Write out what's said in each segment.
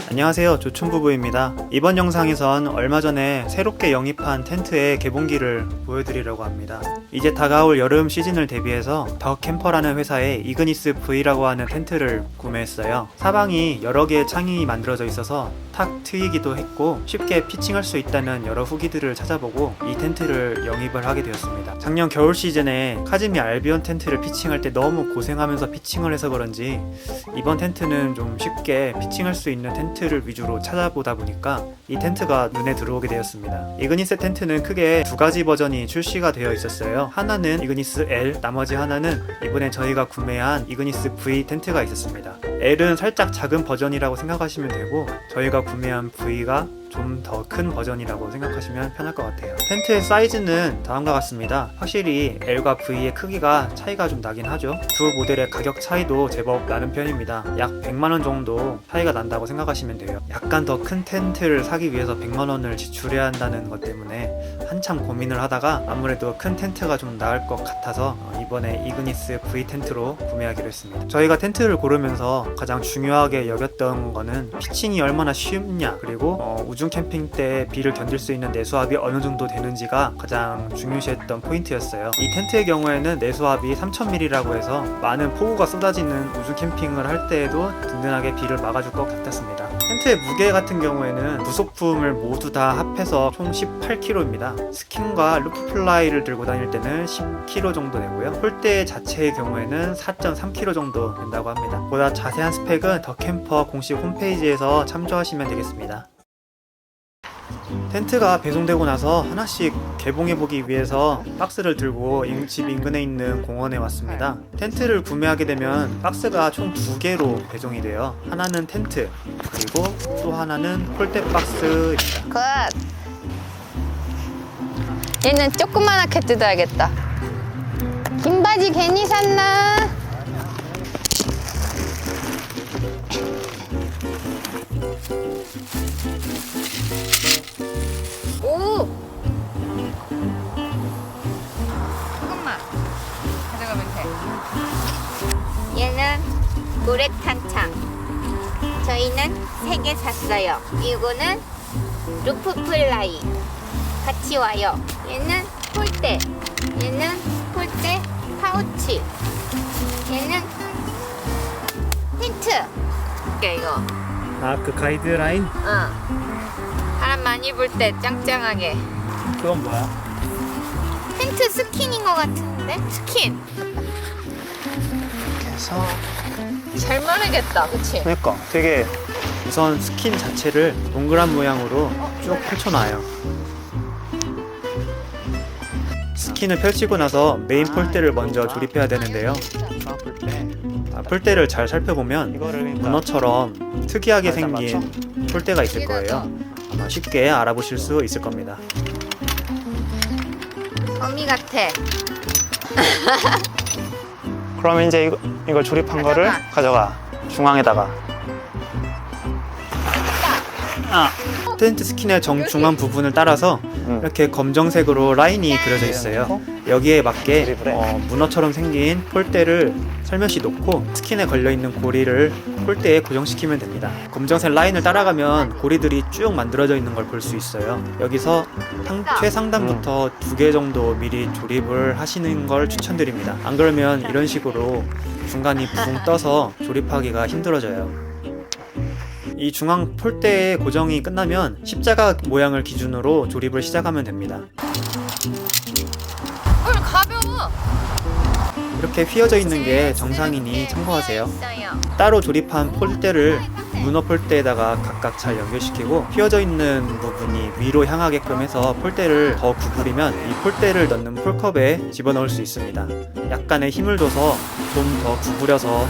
안녕하세요, 조춘부부입니다. 이번 영상에선 얼마 전에 새롭게 영입한 텐트의 개봉기를 보여드리려고 합니다. 이제 다가올 여름 시즌을 대비해서 더 캠퍼라는 회사의 이그니스 V라고 하는 텐트를 구매했어요. 사방이 여러 개의 창이 만들어져 있어서 탁 트이기도 했고 쉽게 피칭할 수 있다는 여러 후기들을 찾아보고 이 텐트를 영입을 하게 되었습니다. 작년 겨울 시즌에 카즈미 알비온 텐트를 피칭할 때 너무 고생하면서 피칭을 해서 그런지 이번 텐트는 좀 쉽게 피칭할 수 있는 텐트를 위주로 찾아보다 보니까 이 텐트가 눈에 들어오게 되었습니다. 이그니스 텐트는 크게 두 가지 버전이 출시가 되어 있었어요. 하나는 이그니스 L, 나머지 하나는 이번에 저희가 구매한 이그니스 V 텐트가 있었습니다. L은 살짝 작은 버전이라고 생각하시면 되고 저희가 구매한 V가 좀 더 큰 버전이라고 생각하시면 편할 것 같아요. 텐트의 사이즈는 다음과 같습니다. 확실히 L과 V의 크기가 차이가 좀 나긴 하죠. 두 모델의 가격 차이도 제법 나는 편입니다. 약 100만원 정도 차이가 난다고 생각하시면 돼요. 약간 더 큰 텐트를 사기 위해서 100만원을 지출해야 한다는 것 때문에 한참 고민을 하다가 아무래도 큰 텐트가 좀 나을 것 같아서 이번에 이그니스 V 텐트로 구매하기로 했습니다. 저희가 텐트를 고르면서 가장 중요하게 여겼던 거는 피칭이 얼마나 쉽냐, 그리고 우중 캠핑 때 비를 견딜 수 있는 내수압이 어느 정도 되는지가 가장 중요시했던 포인트였어요. 이 텐트의 경우에는 내수압이 3000ml라고 해서 많은 폭우가 쏟아지는 우중 캠핑을 할 때에도 든든하게 비를 막아줄 것 같았습니다. 텐트의 무게 같은 경우에는 부속품을 모두 다 합해서 총 18kg입니다. 스킨과 루프 플라이를 들고 다닐 때는 10kg 정도 되고요. 폴대 자체의 경우에는 4.3kg 정도 된다고 합니다. 보다 자세한 스펙은 더 캠퍼 공식 홈페이지에서 참조하시면 되겠습니다. 텐트가 배송되고 나서 하나씩 개봉해보기 위해서 박스를 들고 집 인근에 있는 공원에 왔습니다. 텐트를 구매하게 되면 박스가 총 2개로 배송이 돼요. 하나는 텐트, 그리고 또 하나는 폴대 박스입니다. 굿. 얘는 조그만하게 뜯어야겠다. 긴 바지 괜히 샀나? 오! 조금만 가져가면 돼. 얘는 모래탄 창. 저희는 3개 샀어요. 이거는 루프 플라이 같이 와요. 얘는 폴대. 얘는 폴대 파우치. 얘는 텐트. 이거. 아, 그 가이드라인? 바람 많이 불 때 짱짱하게. 그건 뭐야? 텐트 스킨인 것 같은데? 스킨. 그래서 잘 마르겠다, 그치? 그러니까 되게 우선 스킨 자체를 동그란 모양으로 쭉 펼쳐놔요. 스킨을 펼치고 나서 메인 폴대를 먼저 조립해야 되는데요. 폴대를 잘 살펴보면 문어처럼 특이하게 생긴 폴대가 있을 거예요. 아마 쉽게 알아보실 수 있을 겁니다. 어미 같아. 그럼 이제 이걸 조립한 거를 가져가. 중앙에다가. 텐트 스킨의 정중앙 부분을 따라서 이렇게 검정색으로 라인이 그려져 있어요. 여기에 맞게 문어처럼 생긴 폴대를 살며시 놓고 스킨에 걸려있는 고리를 폴대에 고정시키면 됩니다. 검정색 라인을 따라가면 고리들이 쭉 만들어져 있는 걸 볼 수 있어요. 여기서 최상단부터 2개 정도 미리 조립을 하시는 걸 추천드립니다. 안 그러면 이런 식으로 중간이 붕 떠서 조립하기가 힘들어져요. 이 중앙 폴대의 고정이 끝나면 십자가 모양을 기준으로 조립을 시작하면 됩니다. 가벼워. 이렇게 휘어져 있는 게 정상이니 참고하세요. 따로 조립한 폴대를 문어 폴대에다가 각각 잘 연결시키고 휘어져 있는 부분이 위로 향하게끔 해서 폴대를 더 구부리면 이 폴대를 넣는 폴컵에 집어넣을 수 있습니다. 약간의 힘을 줘서 좀 더 구부려서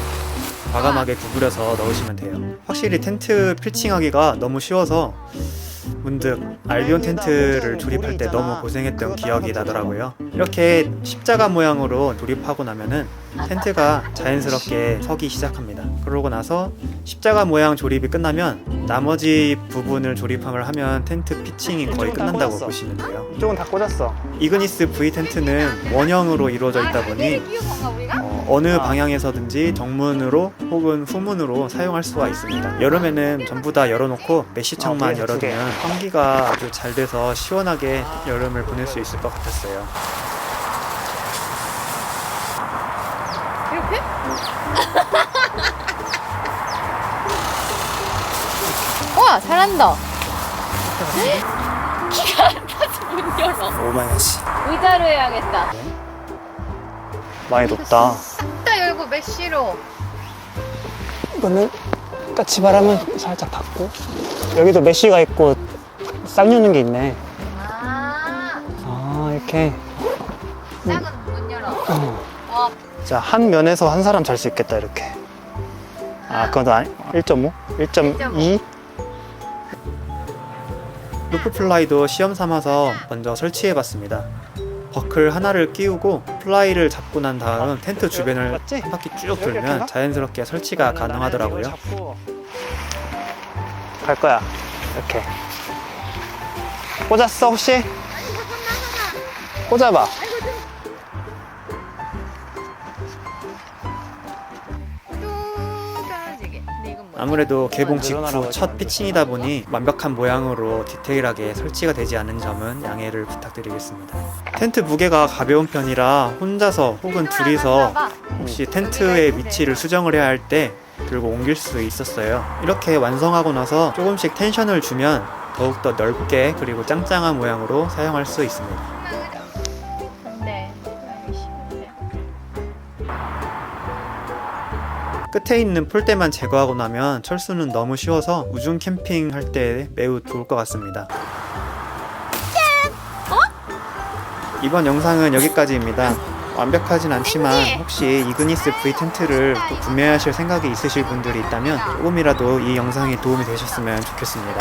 과감하게 구부려서 넣으시면 돼요. 확실히 텐트 필칭하기가 너무 쉬워서 문득 알비온 텐트를 조립할 때 너무 고생했던 기억이 나더라고요. 이렇게 십자가 모양으로 조립하고 나면은 텐트가 자연스럽게 서기 시작합니다. 그러고 나서 십자가 모양 조립이 끝나면 나머지 부분을 조립을 하면 텐트 피칭이 거의 끝난다고 보시면 돼요. 이쪽은 다 꽂았어. 이그니스 V 텐트는 원형으로 이루어져 있다 보니 어느 방향에서든지 정문으로 혹은 후문으로 사용할 수가 있습니다. 여름에는 전부 다 열어놓고 메쉬창만 위에서 두 개. 열어두면 환기가 아주 잘 돼서 시원하게 여름을 보낼 수 있을 것 같았어요. 이렇게? 와, 잘한다. 키가 안 타서 못 열어. 오마이갓이. 의자로 해야겠다. 많이 높다. 싹 다 열고 메쉬로. 이거는 까치바람은 살짝 닫고 여기도 메쉬가 있고 싹 여는 게 있네. 아, 아 이렇게. 짝은 못 열어. 어. 와, 자, 한 면에서 한 사람 잘 수 있겠다 이렇게. 아 그건 아니 1.5? 1.2? 루프 플라이도 시험 삼아서 먼저 설치해 봤습니다. 버클 하나를 끼우고 플라이를 잡고 난 다음 텐트 주변을 맞지? 한 바퀴 쭉 이렇게 돌면 할까? 자연스럽게 설치가 가능하더라고요. 갈 거야. 이렇게. 꽂았어 혹시? 꽂아봐. 쭉 떨어지게. 근데 이건 뭐야? 아무래도 개봉 늘어나라고 직후 첫 피칭이다 보니 완벽한 모양으로 디테일하게 설치가 되지 않은 점은 양해를 부탁드리겠습니다. 텐트 무게가 가벼운 편이라 혼자서 혹은 둘이서 혹시 텐트의 위치를 수정을 해야 할 때 들고 옮길 수 있었어요. 이렇게 완성하고 나서 조금씩 텐션을 주면 더욱더 넓게 그리고 짱짱한 모양으로 사용할 수 있습니다. 네. 여기 쉽네. 끝에 있는 폴대만 제거하고 나면 철수는 너무 쉬워서 우중 캠핑 할 때 매우 좋을 것 같습니다. 이번 영상은 여기까지입니다. 완벽하진 않지만 혹시 이그니스 V 텐트를 또 구매하실 생각이 있으실 분들이 있다면 조금이라도 이 영상이 도움이 되셨으면 좋겠습니다.